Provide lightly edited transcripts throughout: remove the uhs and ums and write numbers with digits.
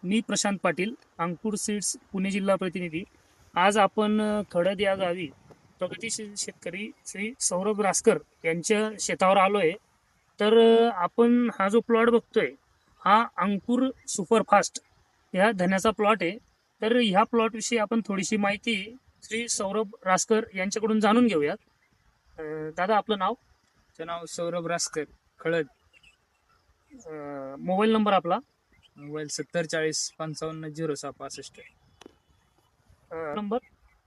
मी प्रशांत पाटील, अंकुर seeds Pune जिल्हा प्रतिनिधी. आज आपण खडद या गावी प्रगतीशील शेतकरी श्री सौरभ रासकर यांच्या शेतावर आलो आहे. तर आपण हा जो प्लॉट बघतोय हा अंकुर सुपरफास्ट या धन्याचा प्लॉट आहे. तर ह्या प्लॉटविषयी आपण थोडीशी माहिती श्री सौरभ रासकर यांच्याकडून जाणून घेऊयात. दादा, आपलं नाव? नाव सौरभ रासकर, खळद. मोबाईल नंबर आपला? मोबाईल 7040550665. नंबर?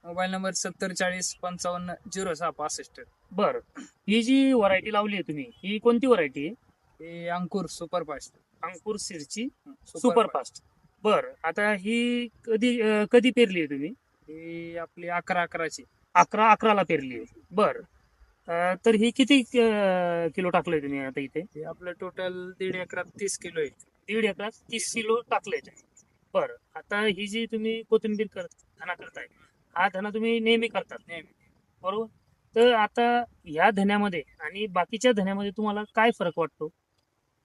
Mobile number 7040550665. बरं, ही जी व्हरायटी लावली आहे तुम्ही, ही कोणती व्हरायटी आहे? हे अंकुर सुपरफास्ट. अंकुर सीडची सुपरफास्ट. बरं, आता ही कधी पेरली आहे तुम्ही? ही आपली 11-11ची. 11-11ला पेरली आहे. बरं, तर ही किती किलो टाकलंय तुम्ही आता इथे? हे आपलं टोटल 1.5 एकरात 30 किलो आहे. 1.5 एकरात 30 किलो टाकलंय. बरं, आता ही जी तुम्ही कोथिंबीर धना करताय, हा धना तुम्ही नेहमी करतात नेहमी. बरोबर? तर आता या धन्यामध्ये आणि बाकीच्या धन्यामध्ये तुम्हाला काय फरक वाटतो?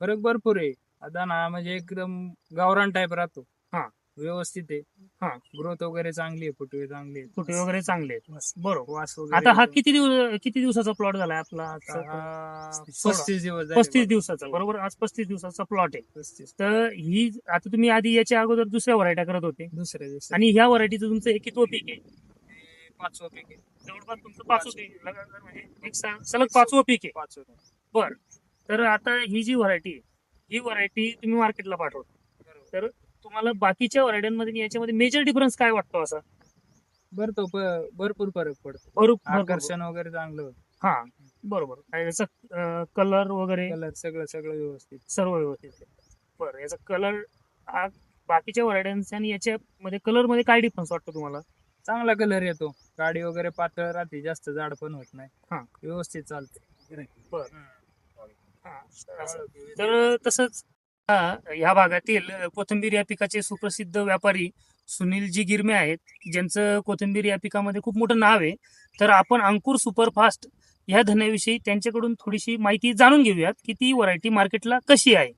फरक भरपूर आहे. आता ना म्हणजे एकदम गावरान टाईप राहतो. हा. व्यवस्थित आहे. हा. ग्रोथ वगैरे चांगली आहे, फुटवे चांगले आहेत. फुटे वगैरे चांगले आहेत. बरोबर. वास वगैरे आता हा एकदम- किती दिवसाचा प्लॉट झालाय आपला? हा, 16. 35 दिवस झाले. 35 दिवसाचा. बरोबर, आज 35 दिवसाचा प्लॉट आहे. 35. तर ही आता तुम्ही आधी याच्या अगोदर दुसऱ्या व्हरायट्या करत होते दुसऱ्या दिवशी आणि ह्या व्हरायटीचं तुमचं हे कितवं पीक आहे? 5 पीक आहे. जवळपास तुमचं 5वं पीक लगातार, म्हणजे एक सलग 5वं पीक आहे. 5. बर, तर आता ही जी व्हरायटी आहे, ही व्हरायटी तुम्ही मार्केटला पाठवता. तर तुम्हाला बाकीच्या व्हरायट्यांमध्ये आणि याच्यामध्ये मेजर डिफरन्स काय वाटतो असा? भरपूर फरक पडतो. बरोबर. आकर्षण वगैरे चांगलं होतं. हा, बरोबर. आणि याचा कलर वगैरे कलर सगळं व्यवस्थित. सर्व व्यवस्थित आहे. बरं, याचा कलर हा बाकीच्या व्हरायट्यांच्या आणि याच्यामध्ये कलर मध्ये काय डिफरन्स वाटतो तुम्हाला? चांगला कलर येतो. गाडी वगैरे पातळ राहते, जास्त जाड पण होत नाही. हा. व्यवस्थित चालते. बरं. हा, तर तसंच ह्या भागातील कोथिंबीर या पिकाचे सुप्रसिद्ध व्यापारी सुनीलजी गिरमे आहेत, ज्यांचं कोथिंबीर या पिकामध्ये खूप मोठं नाव आहे. तर आपण अंकुर सुपरफास्ट ह्या धन्याविषयी त्यांच्याकडून थोडीशी माहिती जाणून घेऊयात की ती व्हरायटी मार्केटला कशी आहे.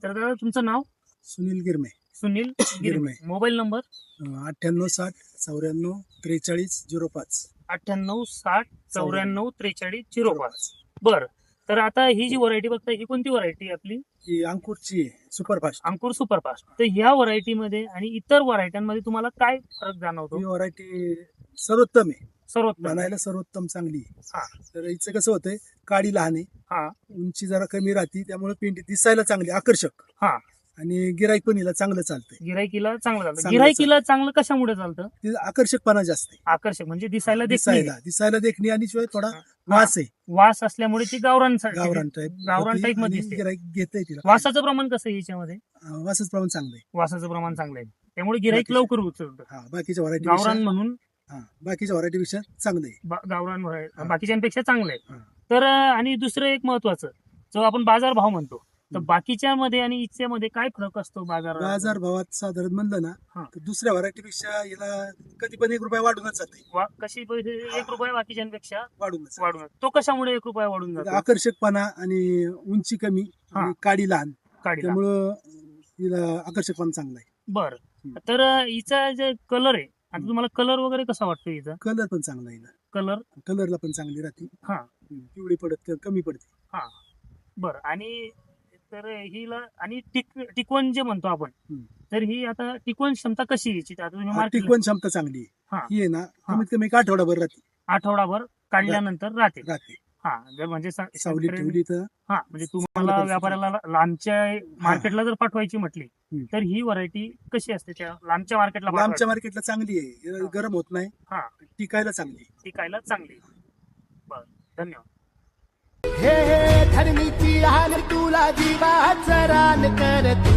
तर दादा, तुमचं नाव? सुनील गिरमे. सुनील गिरमे. Mobile number? 9860 94 43 05. 9860 94 43 05. बरं, तर आता ही जी व्हरायटी बघताय, ही कोणती व्हरायटी आपली? ही अंकुरची सुपरफास्ट. अंकुर सुपरफास्ट. तर ह्या व्हरायटीमध्ये आणि इतर व्हरायट्यांमध्ये तुम्हाला काय फरक जाणवतो? ही व्हरायटी सर्वोत्तम आहे, सर्वोत्तम. म्हणायला सर्वोत्तम चांगली आहे. हा. तर हिचं कसं होतंय, काडी लहान आहे, हा. उंची जरा कमी राहते, त्यामुळे पिंडी दिसायला चांगली, आकर्षक. हा. आणि गिराईक पण हिला चांगलं चालतंय. गिरायकीला चांगलं चालतं. चांगलं गिरायकीला चांगलं कशामुळे चालतं? तिचं आकर्षकपणा जास्त आहे. आकर्षक म्हणजे दिसायला देखील दिसायला देखणी आणि शिवाय थोडा वास आहे, वास असल्यामुळे ती गावरान गावरान टाईप. गावरान टाईप मध्ये दिसते. गिराईक घेतय तिला. वासाचं प्रमाण कसं आहे याच्यामध्ये? वासाचं प्रमाण चांगलं आहे. वासाचं प्रमाण चांगलं आहे, त्यामुळे गिराईक बाकीच्या- लवकर उचलतं. हा, बाकीच्या गावरान व्हरायटी म्हणून बाकीच्या व्हरायटी पेक्षा चांगलं आहे. गावरान हा. बाकीच्यांपेक्षा चांगलं आहे. हा. तर आणि दुसरं एक महत्वाचं, जो आपण बाजार भाव म्हणतो, तर बाकीच्या मध्ये आणि इच्छेमध्ये काय फरक असतो बाजार भावात साधारण म्हणलं हा. ना, तर दुसऱ्या व्हरायटी पेक्षा याला कधी पण 1 रुपया वाढूनच जाते. कशी 1 रुपया बाकीच्यांपेक्षा वाढूनच वाढून, तो कशामुळे 1 रुपया वाढून जातो? आकर्षकपणा आणि उंची कमी हा. आणि काडी लहान, काढीला. त्यामुळं हिला आकर्षकपणा चांगला आहे. बरं, हम्म. तर हिचा जे कलर आहे, आता तुम्हाला कलर वगैरे कसा वाटतो हिचा? कलर पण चांगला आहे हिला. कलर पण चांगली राहते. हा. पिवळी पडत कमी पडते. बरं, आणि तर हिला आणि टिकवण जे म्हणतो आपण, हम्म. तर ही आता टिकवण क्षमता कशी आहे हिची? आता तुम्ही मार्केटला टिकवण क्षमता चांगली आहे. हा. ही आहे ना, कमीत कमी 1 आठवडाभर आठवडाभर काढल्यानंतर राहते. राहते. हा, जर म्हणजे सावली ठेवली तर हा, म्हणजे तुम्हाला चांगल्या परिस्थितीत. व्यापाऱ्याला लांबच्या मार्केटला जर पाठवायची म्हटली, हम्म. तर ही व्हरायटी कशी असते त्या लांबच्या मार्केटला लांबच्या मार्केटला चांगली आहे, हा. गरम होत नाही, हा, टिकायला चांगली आहे. टिकायला चांगली. बरं, धन्यवाद. हे धरणीची हाल तुला जीवाचं रान करते.